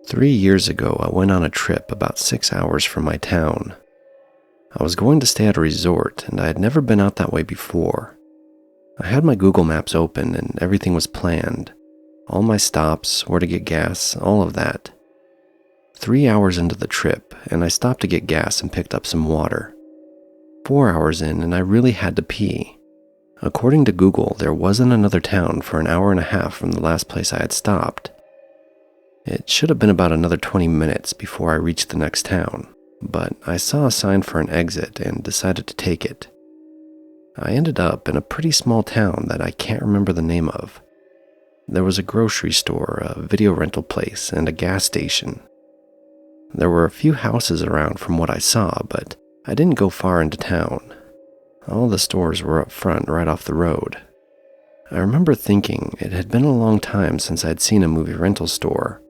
3 years ago, I went on a trip about 6 hours from my town. I was going to stay at a resort, and I had never been out that way before. I had my Google Maps open, and everything was planned. All my stops, where to get gas, all of that. 3 hours into the trip, and I stopped to get gas and picked up some water. 4 hours in, and I really had to pee. According to Google, there wasn't another town for an hour and a half from the last place I had stopped. It should have been about another 20 minutes before I reached the next town, but I saw a sign for an exit and decided to take it. I ended up in a pretty small town that I can't remember the name of. There was a grocery store, a video rental place, and a gas station. There were a few houses around from what I saw, but I didn't go far into town. All the stores were up front right off the road. I remember thinking it had been a long time since I'd seen a movie rental store.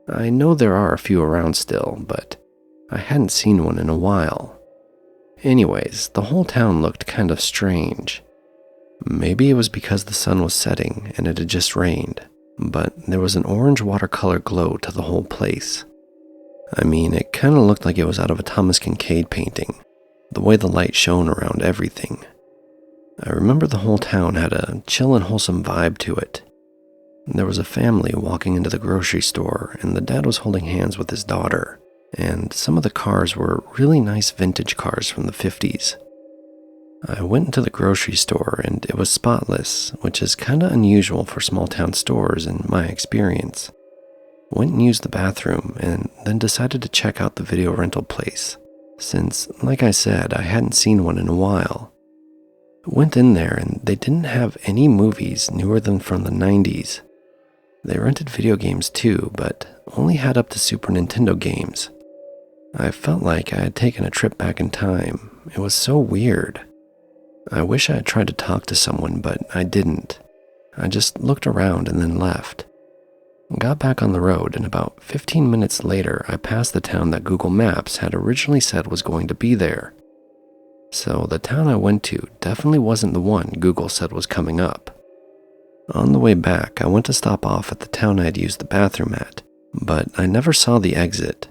I know there are a few around still, but I hadn't seen one in a while. Anyways, the whole town looked kind of strange. Maybe it was because the sun was setting and it had just rained, but there was an orange watercolor glow to the whole place. I mean, it kind of looked like it was out of a Thomas Kincaid painting, the way the light shone around everything. I remember the whole town had a chill and wholesome vibe to it. There was a family walking into the grocery store, and the dad was holding hands with his daughter, and some of the cars were really nice vintage cars from the 50s. I went into the grocery store, and it was spotless, which is kind of unusual for small town stores in my experience. Went and used the bathroom, and then decided to check out the video rental place, since, like I said, I hadn't seen one in a while. Went in there, and they didn't have any movies newer than from the 90s. They rented video games too, but only had up to Super Nintendo games. I felt like I had taken a trip back in time. It was so weird. I wish I had tried to talk to someone, but I didn't. I just looked around and then left. Got back on the road, and about 15 minutes later, I passed the town that Google Maps had originally said was going to be there. So the town I went to definitely wasn't the one Google said was coming up. On the way back, I went to stop off at the town I had used the bathroom at, but I never saw the exit.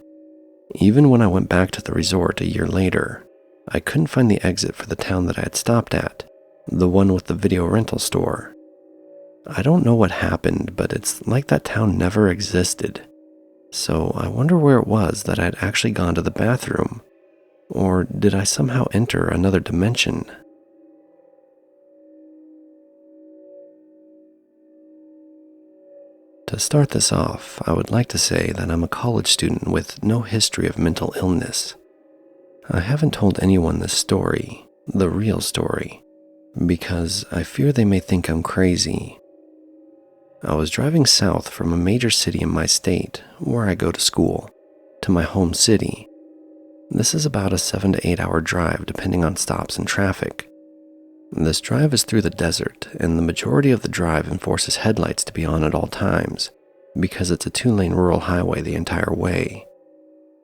Even when I went back to the resort a year later, I couldn't find the exit for the town that I had stopped at, the one with the video rental store. I don't know what happened, but it's like that town never existed. So I wonder where it was that I had actually gone to the bathroom. Or did I somehow enter another dimension? To start this off, I would like to say that I'm a college student with no history of mental illness. I haven't told anyone this story, the real story, because I fear they may think I'm crazy. I was driving south from a major city in my state, where I go to school, to my home city. This is about a 7 to 8 hour drive depending on stops and traffic. This drive is through the desert, and the majority of the drive enforces headlights to be on at all times, because it's a 2-lane rural highway the entire way.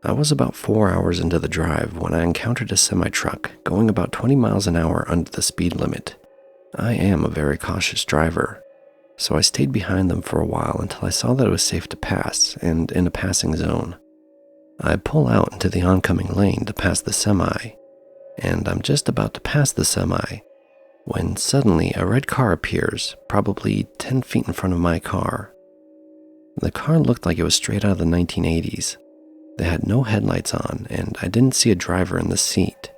I was about 4 hours into the drive when I encountered a semi-truck going about 20 miles an hour under the speed limit. I am a very cautious driver, so I stayed behind them for a while until I saw that it was safe to pass and in a passing zone. I pull out into the oncoming lane to pass the semi, and I'm just about to pass the semi when suddenly a red car appears, probably 10 feet in front of my car. The car looked like it was straight out of the 1980s. They had no headlights on, and I didn't see a driver in the seat.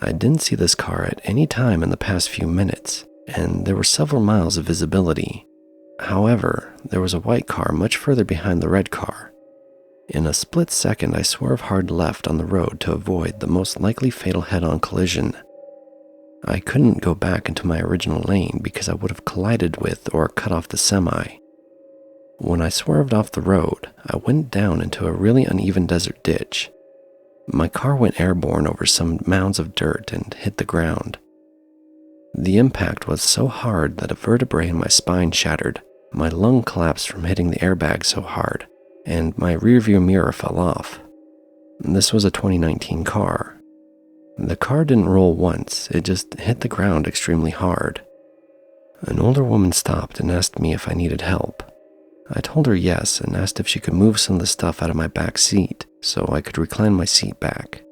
I didn't see this car at any time in the past few minutes, and there were several miles of visibility. However, there was a white car much further behind the red car. In a split second, I swerve hard left on the road to avoid the most likely fatal head-on collision. I couldn't go back into my original lane because I would have collided with or cut off the semi. When I swerved off the road, I went down into a really uneven desert ditch. My car went airborne over some mounds of dirt and hit the ground. The impact was so hard that a vertebrae in my spine shattered, my lung collapsed from hitting the airbag so hard, and my rearview mirror fell off. This was a 2019 car. The car didn't roll once, it just hit the ground extremely hard. An older woman stopped and asked me if I needed help. I told her yes and asked if she could move some of the stuff out of my back seat so I could recline my seat back.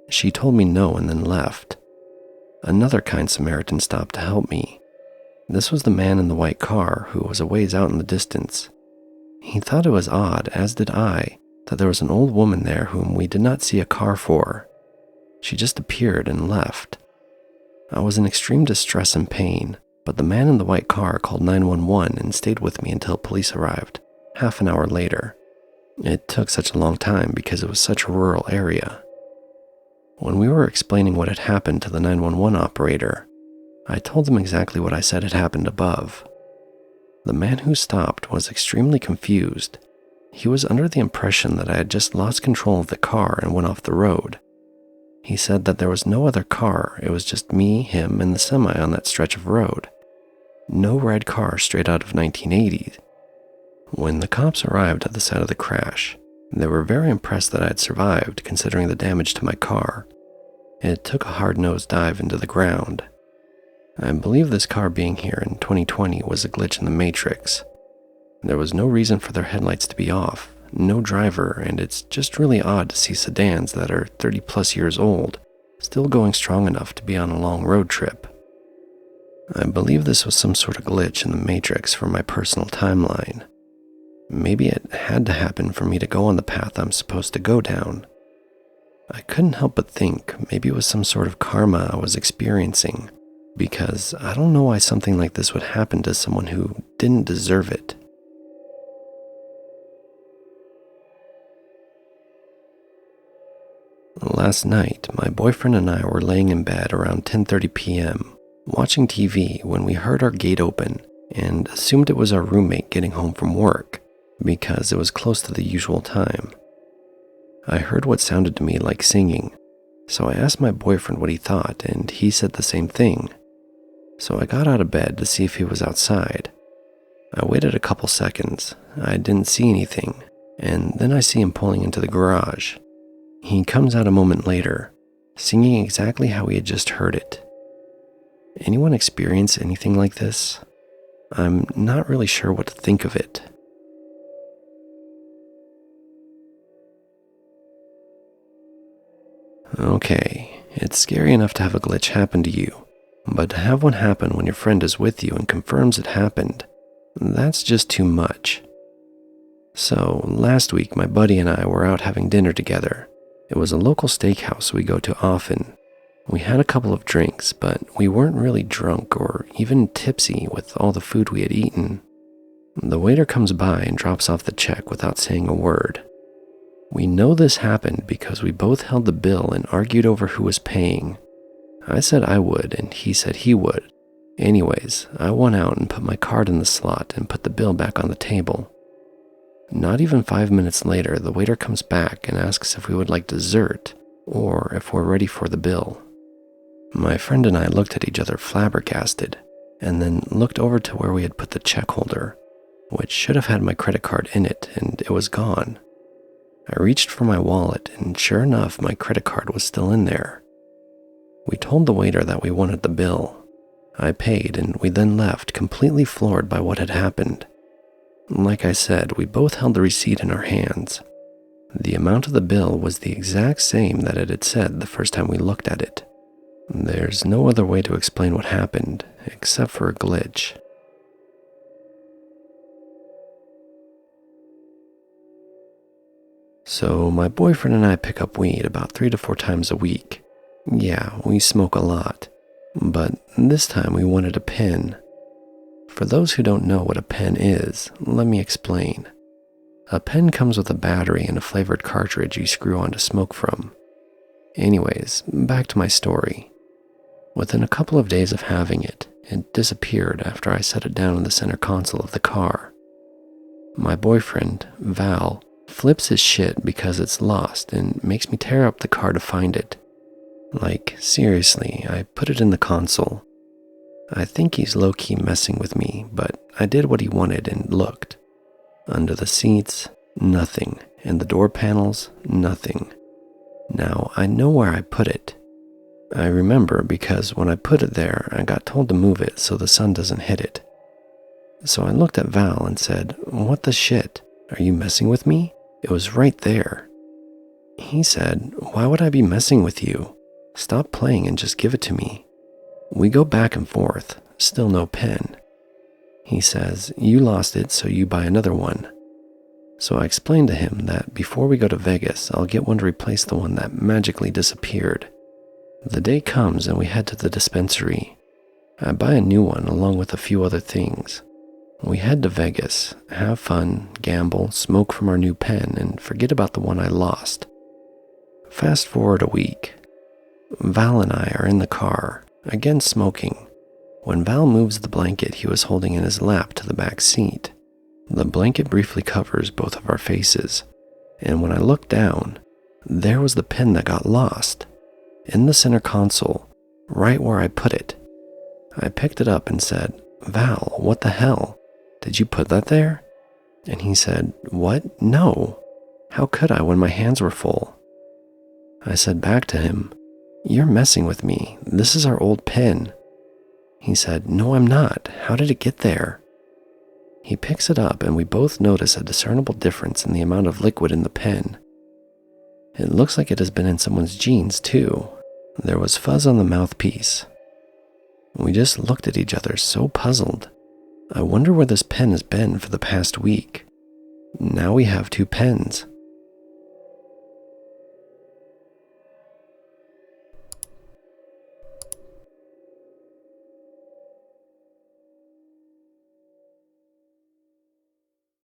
She told me no and then left. Another kind Samaritan stopped to help me. This was the man in the white car who was a ways out in the distance. He thought it was odd, as did I, that there was an old woman there whom we did not see a car for. She just appeared and left. I was in extreme distress and pain, but the man in the white car called 911 and stayed with me until police arrived, half an hour later. It took such a long time because it was such a rural area. When we were explaining what had happened to the 911 operator, I told him exactly what I said had happened above. The man who stopped was extremely confused. He was under the impression that I had just lost control of the car and went off the road. He said that there was no other car, it was just me, him, and the semi on that stretch of road. No red car straight out of 1980s. When the cops arrived at the site of the crash, they were very impressed that I had survived considering the damage to my car. It took a hard-nosed dive into the ground. I believe this car being here in 2020 was a glitch in the Matrix. There was no reason for their headlights to be off, no driver, and it's just really odd to see sedans that are 30 plus years old still going strong enough to be on a long road trip. I believe this was some sort of glitch in the Matrix for my personal timeline. Maybe it had to happen for me to go on the path I'm supposed to go down. I couldn't help but think maybe it was some sort of karma I was experiencing, because I don't know why something like this would happen to someone who didn't deserve it. Last night, my boyfriend and I were laying in bed around 10:30 p.m., watching TV when we heard our gate open and assumed it was our roommate getting home from work because it was close to the usual time. I heard what sounded to me like singing, so I asked my boyfriend what he thought and he said the same thing. So I got out of bed to see if he was outside. I waited a couple seconds. I didn't see anything, and then I see him pulling into the garage. He comes out a moment later, singing exactly how he had just heard it. Anyone experience anything like this? I'm not really sure what to think of it. Okay, it's scary enough to have a glitch happen to you, but to have one happen when your friend is with you and confirms it happened, that's just too much. So, last week my buddy and I were out having dinner together. It was a local steakhouse we go to often. We had a couple of drinks, but we weren't really drunk or even tipsy with all the food we had eaten. The waiter comes by and drops off the check without saying a word. We know this happened because we both held the bill and argued over who was paying. I said I would, and he said he would. Anyways, I went out and put my card in the slot and put the bill back on the table. Not even 5 minutes later, the waiter comes back and asks if we would like dessert or if we're ready for the bill. My friend and I looked at each other flabbergasted and then looked over to where we had put the check holder, which should have had my credit card in it, and it was gone. I reached for my wallet and sure enough, my credit card was still in there. We told the waiter that we wanted the bill. I paid and we then left, completely floored by what had happened. Like I said, we both held the receipt in our hands. The amount of the bill was the exact same that it had said the first time we looked at it. There's no other way to explain what happened, except for a glitch. So my boyfriend and I pick up weed about 3 to 4 times a week. Yeah, we smoke a lot. But this time we wanted a pen. For those who don't know what a pen is, let me explain. A pen comes with a battery and a flavored cartridge you screw on to smoke from. Anyways, back to my story. Within a couple of days of having it, it disappeared after I set it down in the center console of the car. My boyfriend, Val, flips his shit because it's lost and makes me tear up the car to find it. Like, seriously, I put it in the console. I think he's low-key messing with me, but I did what he wanted and looked. Under the seats, nothing, and the door panels, nothing. Now, I know where I put it. I remember because when I put it there, I got told to move it so the sun doesn't hit it. So I looked at Val and said, "What the shit? Are you messing with me? It was right there." He said, "Why would I be messing with you? Stop playing and just give it to me." We go back and forth, still no pen. He says, "You lost it, so you buy another one." So I explained to him that before we go to Vegas, I'll get one to replace the one that magically disappeared. The day comes and we head to the dispensary. I buy a new one along with a few other things. We head to Vegas, have fun, gamble, smoke from our new pen, and forget about the one I lost. Fast forward a week. Val and I are in the car, again smoking, when Val moves the blanket he was holding in his lap to the back seat. The blanket briefly covers both of our faces, and when I looked down, there was the pen that got lost, in the center console, right where I put it. I picked it up and said, "Val, what the hell? Did you put that there?" And he said, "What? No. How could I when my hands were full?" I said back to him, "You're messing with me. This is our old pen." He said, "No, I'm not. How did it get there?" He picks it up and we both notice a discernible difference in the amount of liquid in the pen. It looks like it has been in someone's jeans too. There was fuzz on the mouthpiece. We just looked at each other so puzzled. I wonder where this pen has been for the past week. Now we have two pens.